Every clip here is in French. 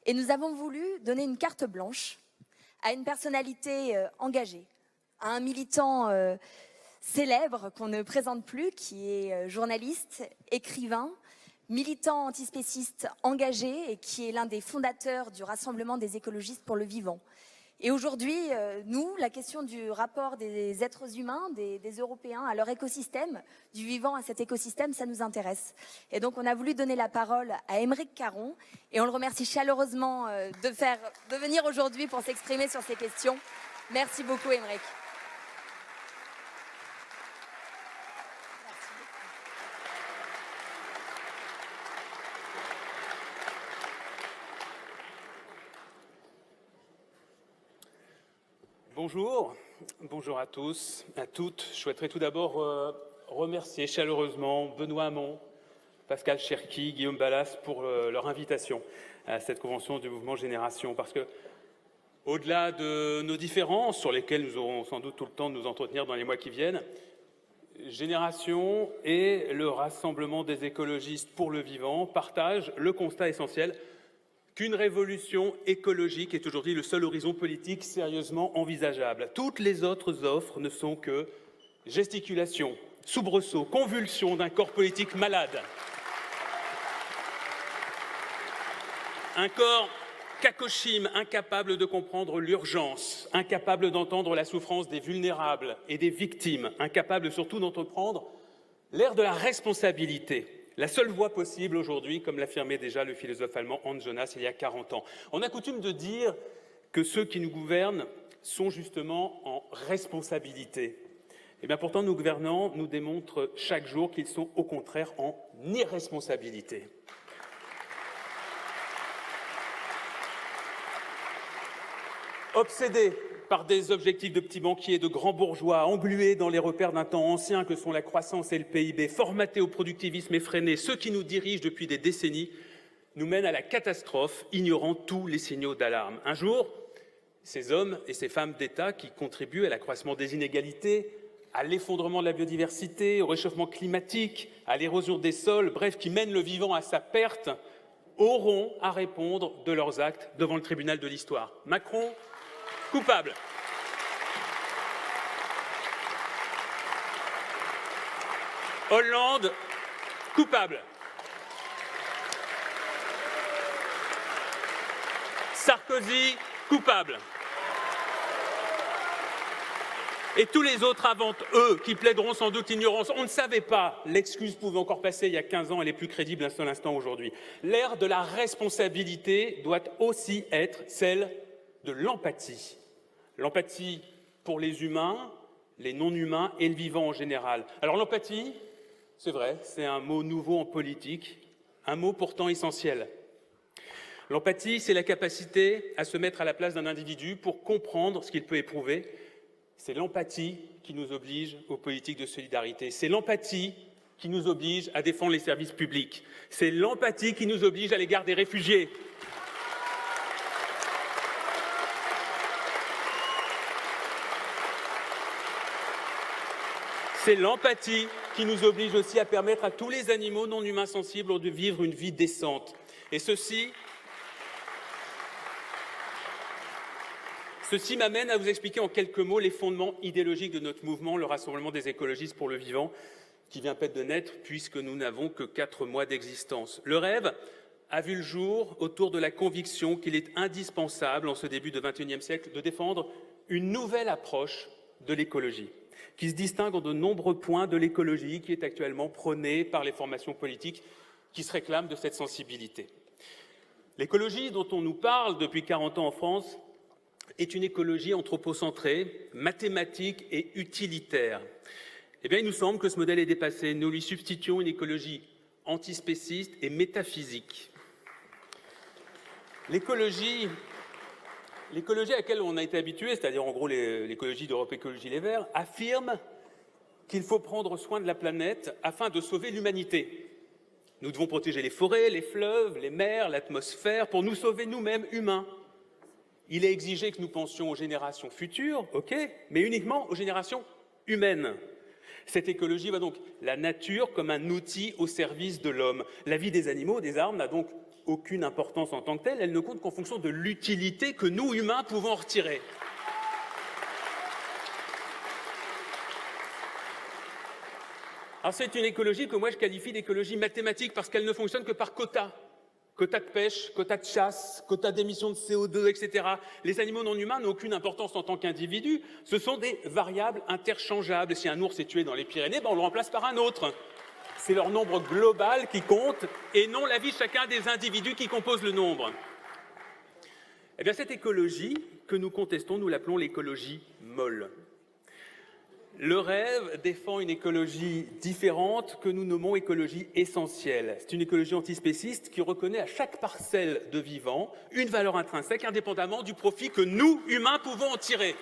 Et nous avons voulu donner une carte blanche à une personnalité engagée, à un militant célèbre qu'on ne présente plus, qui est journaliste, écrivain, militant antispéciste engagé et qui est l'un des fondateurs du Rassemblement des écologistes pour le vivant. Et aujourd'hui, nous, la question du rapport des êtres humains, des Européens à leur écosystème, du vivant à cet écosystème, ça nous intéresse. Et donc, on a voulu donner la parole à Aymeric Caron et on le remercie chaleureusement de venir aujourd'hui pour s'exprimer sur ces questions. Merci beaucoup, Aymeric. Bonjour à tous, à toutes. Je souhaiterais tout d'abord remercier chaleureusement Benoît Hamon, Pascal Cherki, Guillaume Balas pour leur invitation à cette convention du mouvement Génération. Parce que, au-delà de nos différences, sur lesquelles nous aurons sans doute tout le temps de nous entretenir dans les mois qui viennent, Génération et le Rassemblement des écologistes pour le vivant partagent le constat essentiel qu'une révolution écologique est aujourd'hui le seul horizon politique sérieusement envisageable. Toutes les autres offres ne sont que gesticulations, soubresauts, convulsions d'un corps politique malade. Un corps cacochime, incapable de comprendre l'urgence, incapable d'entendre la souffrance des vulnérables et des victimes, incapable surtout d'entreprendre l'ère de la responsabilité. La seule voie possible aujourd'hui, comme l'affirmait déjà le philosophe allemand Hans Jonas il y a 40 ans. On a coutume de dire que ceux qui nous gouvernent sont justement en responsabilité. Et bien pourtant, nos gouvernants nous démontrent chaque jour qu'ils sont au contraire en irresponsabilité. Obsédés par des objectifs de petits banquiers, de grands bourgeois, englués dans les repères d'un temps ancien que sont la croissance et le PIB, formatés au productivisme effréné, ceux qui nous dirigent depuis des décennies, nous mènent à la catastrophe, ignorant tous les signaux d'alarme. Un jour, ces hommes et ces femmes d'État qui contribuent à l'accroissement des inégalités, à l'effondrement de la biodiversité, au réchauffement climatique, à l'érosion des sols, bref, qui mènent le vivant à sa perte, auront à répondre de leurs actes devant le tribunal de l'histoire. Macron, coupable. Hollande, coupable. Sarkozy, coupable. Et tous les autres avant eux, qui plaideront sans doute l'ignorance. On ne savait pas. L'excuse pouvait encore passer il y a 15 ans, elle est plus crédible un seul instant aujourd'hui. L'ère de la responsabilité doit aussi être celle de l'empathie. L'empathie pour les humains, les non-humains et le vivant en général. Alors l'empathie, c'est vrai, c'est un mot nouveau en politique, un mot pourtant essentiel. L'empathie, c'est la capacité à se mettre à la place d'un individu pour comprendre ce qu'il peut éprouver. C'est l'empathie qui nous oblige aux politiques de solidarité. C'est l'empathie qui nous oblige à défendre les services publics. C'est l'empathie qui nous oblige à l'égard des réfugiés. C'est l'empathie qui nous oblige aussi à permettre à tous les animaux non humains sensibles de vivre une vie décente. Et ceci m'amène à vous expliquer en quelques mots les fondements idéologiques de notre mouvement, le Rassemblement des écologistes pour le vivant, qui vient peut-être de naître puisque nous n'avons que 4 mois d'existence. Le rêve a vu le jour autour de la conviction qu'il est indispensable, en ce début de XXIe siècle, de défendre une nouvelle approche de l'écologie, qui se distingue en de nombreux points de l'écologie qui est actuellement prônée par les formations politiques qui se réclament de cette sensibilité. L'écologie dont on nous parle depuis 40 ans en France est une écologie anthropocentrée, mathématique et utilitaire. Eh bien, il nous semble que ce modèle est dépassé. Nous lui substituons une écologie antispéciste et métaphysique. L'écologie à laquelle on a été habitué, c'est-à-dire en gros l'écologie d'Europe Écologie Les Verts, affirme qu'il faut prendre soin de la planète afin de sauver l'humanité. Nous devons protéger les forêts, les fleuves, les mers, l'atmosphère pour nous sauver nous-mêmes humains. Il est exigé que nous pensions aux générations futures, ok, mais uniquement aux générations humaines. Cette écologie voit donc la nature comme un outil au service de l'homme. La vie des animaux, des arbres n'a donc aucune importance en tant que telle, elle ne compte qu'en fonction de l'utilité que nous, humains, pouvons en retirer. Alors c'est une écologie que moi je qualifie d'écologie mathématique parce qu'elle ne fonctionne que par quotas. Quotas de pêche, quotas de chasse, quotas d'émissions de CO2, etc. Les animaux non humains n'ont aucune importance en tant qu'individus. Ce sont des variables interchangeables. Si un ours est tué dans les Pyrénées, on le remplace par un autre. C'est leur nombre global qui compte et non la vie de chacun des individus qui composent le nombre. Eh bien, cette écologie que nous contestons, nous l'appelons l'écologie molle. Le rêve défend une écologie différente que nous nommons écologie essentielle. C'est une écologie antispéciste qui reconnaît à chaque parcelle de vivant une valeur intrinsèque indépendamment du profit que nous, humains, pouvons en tirer.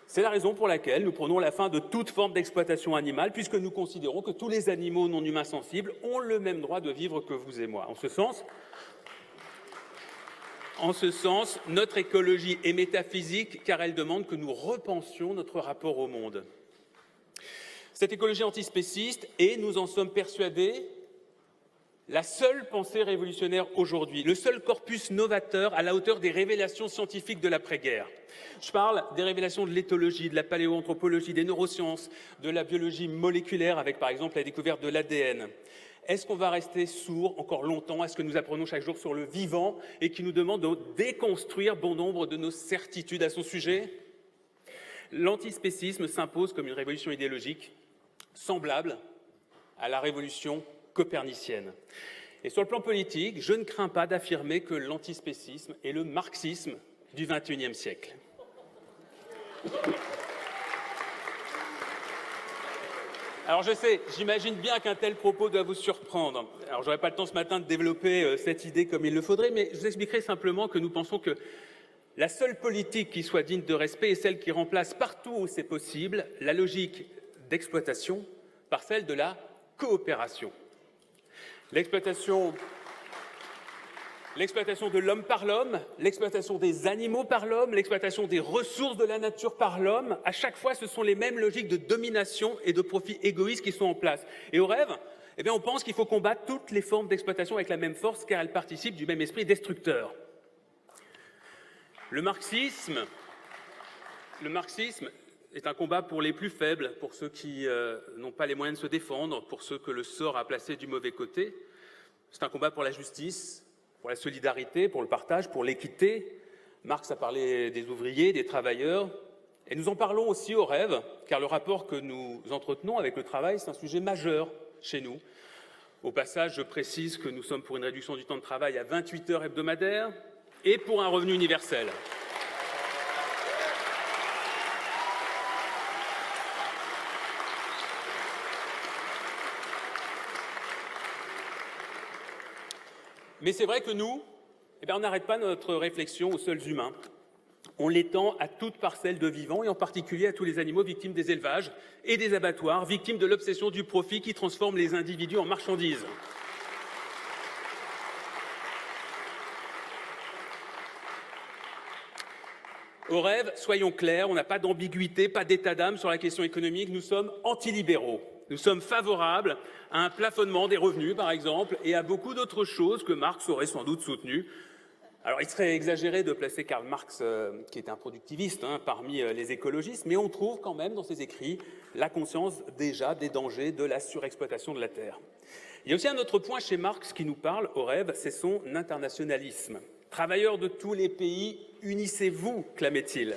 C'est la raison pour laquelle nous prônons la fin de toute forme d'exploitation animale, puisque nous considérons que tous les animaux non humains sensibles ont le même droit de vivre que vous et moi. En ce sens, notre écologie est métaphysique car elle demande que nous repensions notre rapport au monde. Cette écologie antispéciste est, nous en sommes persuadés, la seule pensée révolutionnaire aujourd'hui, le seul corpus novateur à la hauteur des révélations scientifiques de l'après-guerre. Je parle des révélations de l'éthologie, de la paléoanthropologie, des neurosciences, de la biologie moléculaire avec par exemple la découverte de l'ADN. Est-ce qu'on va rester sourd encore longtemps à ce que nous apprenons chaque jour sur le vivant et qui nous demande de déconstruire bon nombre de nos certitudes à son sujet? L'antispécisme s'impose comme une révolution idéologique semblable à la révolution copernicienne. Et sur le plan politique, je ne crains pas d'affirmer que l'antispécisme est le marxisme du XXIe siècle. Alors je sais, j'imagine bien qu'un tel propos doit vous surprendre. Alors j'aurai pas le temps ce matin de développer cette idée comme il le faudrait, mais je vous expliquerai simplement que nous pensons que la seule politique qui soit digne de respect est celle qui remplace partout où c'est possible la logique d'exploitation par celle de la coopération. L'exploitation de l'homme par l'homme, l'exploitation des animaux par l'homme, l'exploitation des ressources de la nature par l'homme, à chaque fois, ce sont les mêmes logiques de domination et de profit égoïste qui sont en place. Et au rêve, on pense qu'il faut combattre toutes les formes d'exploitation avec la même force, car elles participent du même esprit destructeur. Le marxisme est un combat pour les plus faibles, pour ceux qui n'ont pas les moyens de se défendre, pour ceux que le sort a placés du mauvais côté. C'est un combat pour la justice, pour la solidarité, pour le partage, pour l'équité. Marx a parlé des ouvriers, des travailleurs. Et nous en parlons aussi au rêve, car le rapport que nous entretenons avec le travail, c'est un sujet majeur chez nous. Au passage, je précise que nous sommes pour une réduction du temps de travail à 28 heures hebdomadaires et pour un revenu universel. Mais c'est vrai que nous, on n'arrête pas notre réflexion aux seuls humains. On l'étend à toute parcelle de vivants et en particulier à tous les animaux victimes des élevages et des abattoirs, victimes de l'obsession du profit qui transforme les individus en marchandises. Au rêve, soyons clairs, on n'a pas d'ambiguïté, pas d'état d'âme sur la question économique, nous sommes antilibéraux. Nous sommes favorables à un plafonnement des revenus, par exemple, et à beaucoup d'autres choses que Marx aurait sans doute soutenues. Alors, il serait exagéré de placer Karl Marx, qui était un productiviste, parmi les écologistes, mais on trouve quand même dans ses écrits la conscience déjà des dangers de la surexploitation de la terre. Il y a aussi un autre point chez Marx qui nous parle au rêve, c'est son internationalisme. Travailleurs de tous les pays, unissez-vous, clamait-il.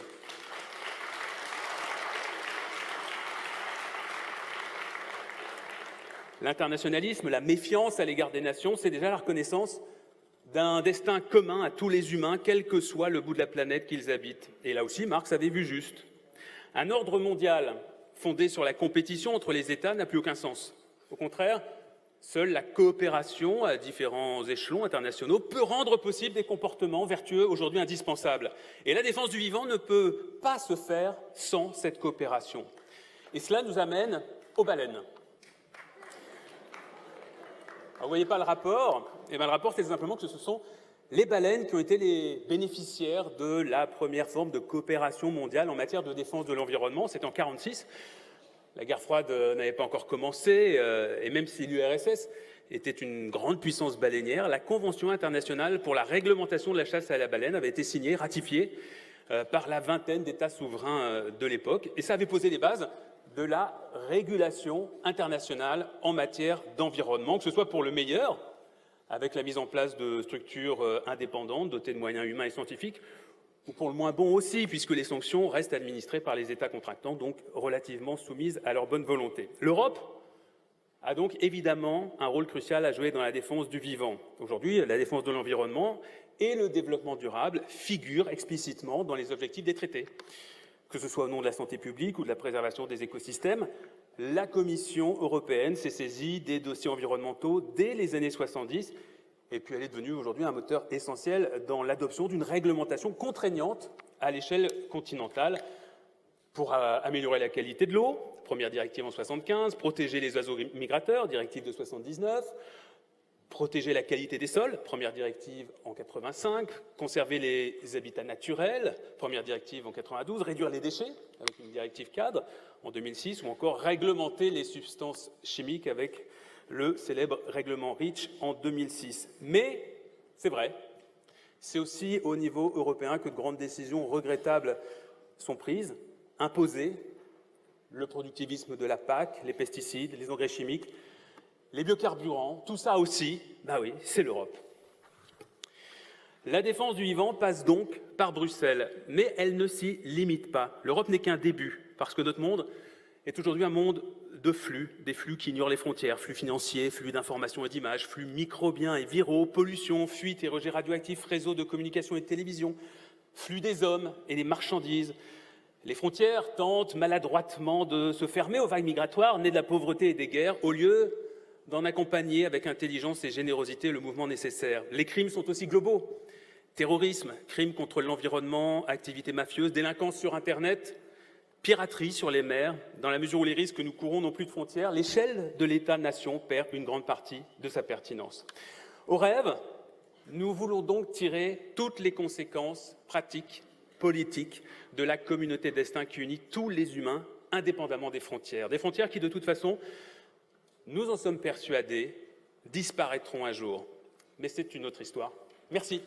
L'internationalisme, la méfiance à l'égard des nations, c'est déjà la reconnaissance d'un destin commun à tous les humains, quel que soit le bout de la planète qu'ils habitent. Et là aussi, Marx avait vu juste. Un ordre mondial fondé sur la compétition entre les États n'a plus aucun sens. Au contraire, seule la coopération à différents échelons internationaux peut rendre possible des comportements vertueux aujourd'hui indispensables. Et la défense du vivant ne peut pas se faire sans cette coopération. Et cela nous amène aux baleines. Alors, vous ne voyez pas le rapport? Le rapport, c'est simplement que ce sont les baleines qui ont été les bénéficiaires de la première forme de coopération mondiale en matière de défense de l'environnement. C'est en 1946. La guerre froide n'avait pas encore commencé, et même si l'URSS était une grande puissance baleinière, la Convention internationale pour la réglementation de la chasse à la baleine avait été signée, ratifiée par la vingtaine d'États souverains de l'époque, et ça avait posé les bases de la régulation internationale en matière d'environnement, que ce soit pour le meilleur, avec la mise en place de structures indépendantes, dotées de moyens humains et scientifiques, ou pour le moins bon aussi, puisque les sanctions restent administrées par les États contractants, donc relativement soumises à leur bonne volonté. L'Europe a donc évidemment un rôle crucial à jouer dans la défense du vivant. Aujourd'hui, la défense de l'environnement et le développement durable figurent explicitement dans les objectifs des traités. Que ce soit au nom de la santé publique ou de la préservation des écosystèmes, la Commission européenne s'est saisie des dossiers environnementaux dès les années 70, et puis elle est devenue aujourd'hui un moteur essentiel dans l'adoption d'une réglementation contraignante à l'échelle continentale pour améliorer la qualité de l'eau, première directive en 75, protéger les oiseaux migrateurs, directive de 79, protéger la qualité des sols, première directive en 85, conserver les habitats naturels, première directive en 92, réduire les déchets avec une directive cadre en 2006, ou encore réglementer les substances chimiques avec le célèbre règlement REACH en 2006. Mais c'est vrai, c'est aussi au niveau européen que de grandes décisions regrettables sont prises, imposées, le productivisme de la PAC, les pesticides, les engrais chimiques, les biocarburants, tout ça aussi, bah oui, c'est l'Europe. La défense du vivant passe donc par Bruxelles, mais elle ne s'y limite pas. L'Europe n'est qu'un début, parce que notre monde est aujourd'hui un monde de flux, des flux qui ignorent les frontières, flux financiers, flux d'informations et d'images, flux microbiens et viraux, pollution, fuite et rejets radioactifs, réseaux de communication et de télévision, flux des hommes et des marchandises. Les frontières tentent maladroitement de se fermer aux vagues migratoires nées de la pauvreté et des guerres, au lieu d'en accompagner avec intelligence et générosité le mouvement nécessaire. Les crimes sont aussi globaux. Terrorisme, crimes contre l'environnement, activités mafieuses, délinquance sur Internet, piraterie sur les mers. Dans la mesure où les risques que nous courons n'ont plus de frontières, l'échelle de l'État-nation perd une grande partie de sa pertinence. Au rêve, nous voulons donc tirer toutes les conséquences pratiques, politiques de la communauté de destin qui unit tous les humains, indépendamment des frontières. Des frontières qui, de toute façon, nous en sommes persuadés, disparaîtront un jour. Mais c'est une autre histoire. Merci.